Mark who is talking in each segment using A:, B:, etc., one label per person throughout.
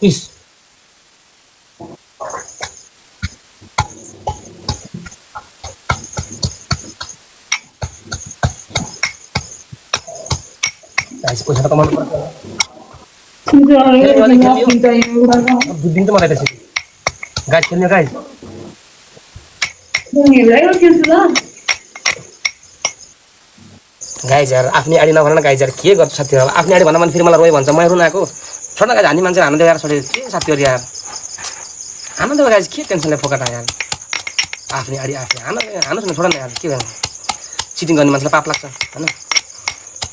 A: इस guys पैसा त कमाउनु पर्छ अब बुझ्दिन त मलाई त्यसरी गाइस खेल्ने गाइस गाइस यार आफ्नै आडी नभन न गाइस यार के गर्छ साथीहरु आफ्नै आडी भन्दा पनि फेरि मलाई रोइ भन्छ म रुन आएको छोड्न गाइस हान्ने मान्छे हान्नु दे यार छोडे के साथीहरु यार हान्नु दे गाइस के टेन्सनले फोकट यार आफ्नै आडी आफै हान्नुस् न छोड न यार के गर्नु चिटिङ गर्ने मान्छेलाई पाप लाग्छ हैन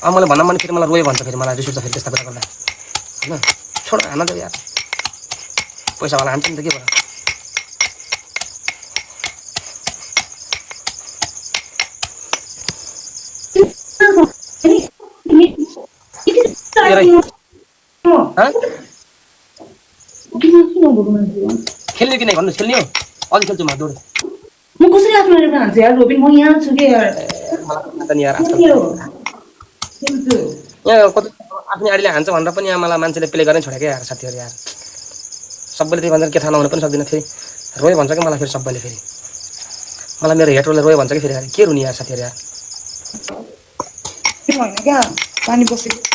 A: अब मलाई भन्दा पनि फेरि मलाई रोइ भन्छ फेरि मलाई रिस उठ्छ फेरि त्यस्ता कुरा गर्दा हैन छोड हान्न दे यार पैसा वाला हान्छ नि त के भयो खेल्ने कि नै भन्नुहोस् खेल्ने हो अलि खेल्छु म दौड
B: म कसरी आफ्नो नाम हान्छ यार रोबिन म यहाँ छु के यार
A: मलाई त नि यार कति आफ्नै आडीले हान्छ भनेर पनि यहाँ मलाई मान्छेले प्ले गर्नै छोड्यो क्या यार साथीहरु यार सबैले त्यही भनेर के थाहा नहुन पनि सक्दिन फेरि रोइ भन्छ कि मलाई फेरि सबैले फेरि मलाई मेरो हेटरले रोइ भन्छ कि फेरि के रुनी यार साथीहरु यार
B: के भन्ने क्या पानी बसेको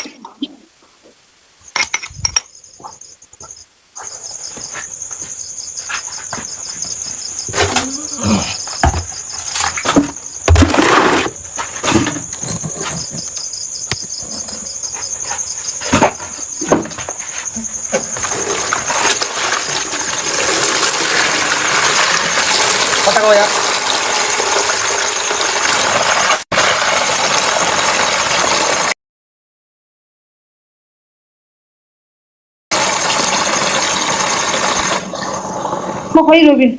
A: कता गयो यार
B: म खै रोबिन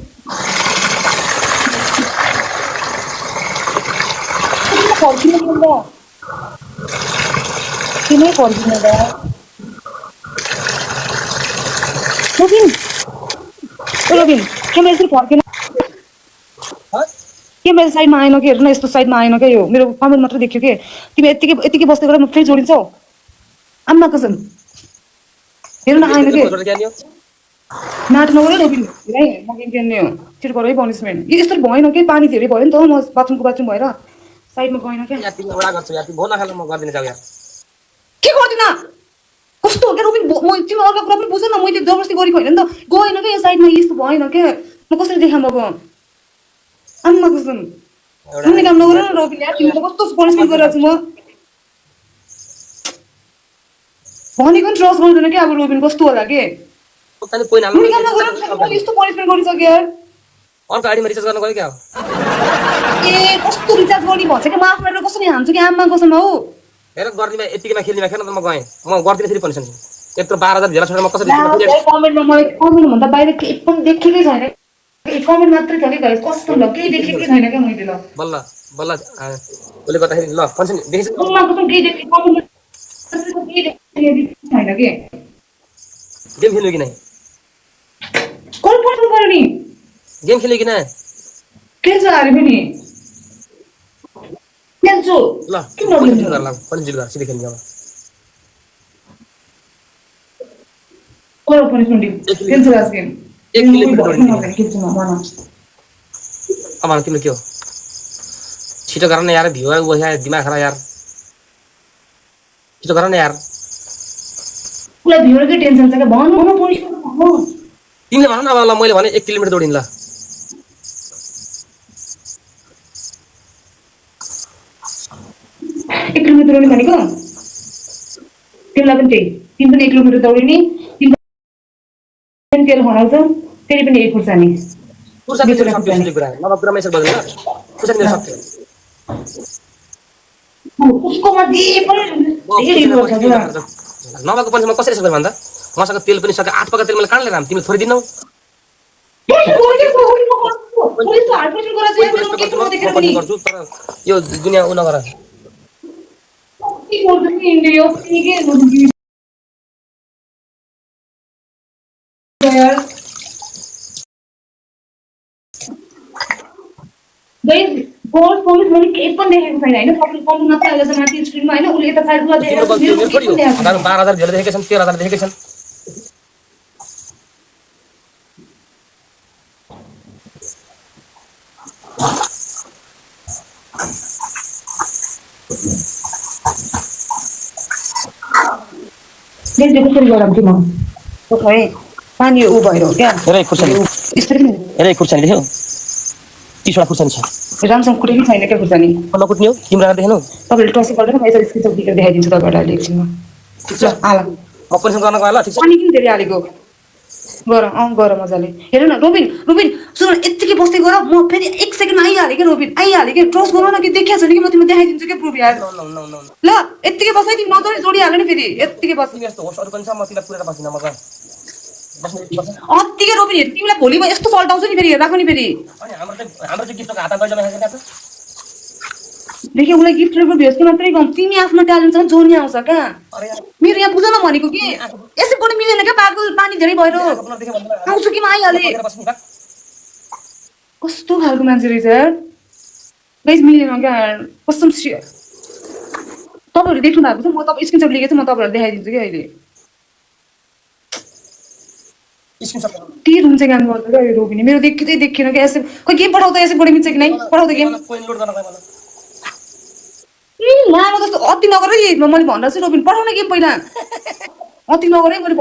B: फर्किनु पर्दा किनै फर्किनु दा रोबिन रोबिन के मेरो यसरी फर्किनु के मेरो साइडमा आएन कि हेर्नु न यस्तो साइडमा आएन क्या यो मेरो कमेन्ट मात्र देखियो कि तिमी यतिकै बस्दै गरेर म फेरि जोडिन्छौ आम्मा कसम हेर्नु न आएन कि नाट नगरे रोबिन है म गेम खेल्ने हो छिटो गरै पनिसमेन्ट यस्तो भएन कि पानी धेरै भयो नि त म बाथरुम भएर साइडमा गएन क्या
A: यार तिमी वडा गर्छौ यार तिमी भोला खाले म गर्दिन जाऊ यार
B: के गर्दिन कस्तो हो क्या रोबिन म तिमी अर्को कुरा पनि बुझ न मैले जबरजस्ती गरेको होइन नि त गएन क्या यो साइडमा यस्तो भएन क्या म कसरी देखाम अब आम्मा कसम कुनै काम नगर न रोबिन यार तिमीले कस्तो पनिसमेन्ट गरिरहेको छु म भनेको नि ट्रस्ट गर्दैन क्या अब रोबिन कस्तो होला के
A: तैले पोइन हाल्नु
B: कुनै काम नगर यस्तो पनिसमेन्ट गरिसक्यो यार
A: अर्को आडीमा रिचार्ज गर्न गयो क्या
B: ए कस्तो रिचार्ज गर्ने भन्छ कि म आफ्नो एडर कसरी हान्छु कि आम्मा कसम हौ
A: हेर गर्दिमा यतिकैमा खेल्दिमा खेल्न त म गएँ म गर्दिन फेरि पनिसन यत्रो 12000 भेला छोडेर म कसरी
B: कमेन्टमा मैले कमेन्ट भन्दा बाहिर केही पनि देखेकै छैन कमेन्ट मात्रै छ कि गाइस कस्तो ल केही देखेकै छैन क्या मैले ल
A: बल्ल बल्ल ओले गर्दाखेरि ल पनिसन देखिस
B: उमा कसम केही देखेकै कमेन्ट केही देखेकै छैन के
A: गेम खेल्नु कि नै
B: कल पर्नु पर्यो नि
A: गेम खेल्नु कि नै
B: खेल्छु अरे पनि खेल्छु
A: ल
B: किन नखेल्नु
A: जिल गर्ला पनि जिल गर सिधै खेल्नु अब
B: कल पनिसमेन्ट खेल्छु लास्ट गेम
A: एक किलोमिटर दौडिनु
B: खेल्छु म भन
A: अब तिम्रो के हो छिटो गर न यार भ्युवर बस्या दिमाग खराब यार छिटो गर न यार
B: उसलाई भ्युवरकै टेन्सन छ क्या भन्नु न पनिसमेन्ट भन्नु
A: तिमीले भन न अब ल मैले भने 1 किलोमिटर दौडिन ल
B: 1 किलोमिटर दौडिने भनेको तिमीलाई पनि त्यही तिमी पनि 1 किलोमिटर दौडिने तिमी तेल खनाउँछ फेरि पनि 1 खुर्सानी
A: पुर्सानी मेरो सक्यो यसले कुरा नभए कुरा मेसेज बज्दैन पुर्सानी मेरो सक्यो
B: उसकोमा जे पनि धेरै गर्छ क्या
A: नभएको पनि म कसरी सक्छु भन्दा मसँग तेल पनि सक्यो 8 पका तेल मैले काढले राम तिमीले थोरै दिनौ गर्छु तर यो दुनिया उ नगर
B: गोल्ड पोलिस मैले केही पनि देखेको छैन हैन सबले कमेन्ट मात्रै आइले छ माथि स्क्रिनमा हैन उले यता साइडमा देखेको छ
A: 12000 धेरै देखेकै छन् 13000 देखेकै छन्
B: देखो फेरि गरम कि म तो खै पानी उ भएर हो क्या
A: हेर खुर्सानी
B: यसरी नि
A: हेर खुर्सानी देख्यौ 30 वटा खुर्सानी छ
B: राम्रोसँग कुटेकै छैन क्या खुर्सानी
A: नकुट्ने हो तिम्रो देख्नु
B: तपाईँले टसी गर्दैन म यसरी स्क्रिनसट दिएर देखाइदिन्छु तपाईँहरूलाई अहिले एकछिनमा
A: ठिक छ
B: ल हाल
A: अपरेसन गर्न गयो ल ठिक छ
B: पानी किन धेरै हालेको गर मजाले हेर न रोबिन सुन यत्तिकै बस्दै गर म फेरि 1 सेकेन्डमा आइहालेँ क्या रोबिन आइहालेँ क्या ट्रस्ट गर न कि देखिया छैन कि म तिमीलाई देखाइदिन्छु क्या प्रुफ यार ल यत्तिकै बस है तिमी नजर जोडिहाल्यो नि फेरि यत्तिकै बस
A: यस्तो होस् अरु पनि छ म तिमीलाई पुरेर बस्दिन म गए
B: अत्तिकै रोबिन हेर तिमीलाई भोलि म यस्तो सल्टाउँछु नि फेरि राख्नु नि फेरि
A: अनि हाम्रो चाहिँ गिफ्टको हात गइजमा खाइसकेको छ
B: देखियो उसलाई गिफ्ट रेको भेज कि मात्रै गम तिमी आफ्नो ट्यालेन्टसँग जोड्ने आउँछ क्या
A: अरे यार
B: मेरो यहाँ बुझ्न भनेको कि यसै पनि मिलेन क्या पागल पानी धेरै भएर आउँछु कि म आइहालेँ कस्तो खालको मान्छे रहेछ यार गाइस मिलेन क्या कसम तपाईँहरू देख्नु भएको छ म तपाईँ स्क्रिनसट लिएको छु म तपाईँहरूलाई देखाइदिन्छु कि अहिले के रुम चाहिँ काम गर्छ क्या यो रोबिनी मेरो देखिन क्या यसो खोइ गेम पठाउँदा यसो बढी मिल्छ कि नै पठाउँदा गेम लामो जस्तो अति नगर है मैले भनेर चाहिँ रोबिन पठाउन गेम पहिला अति नगर है मैले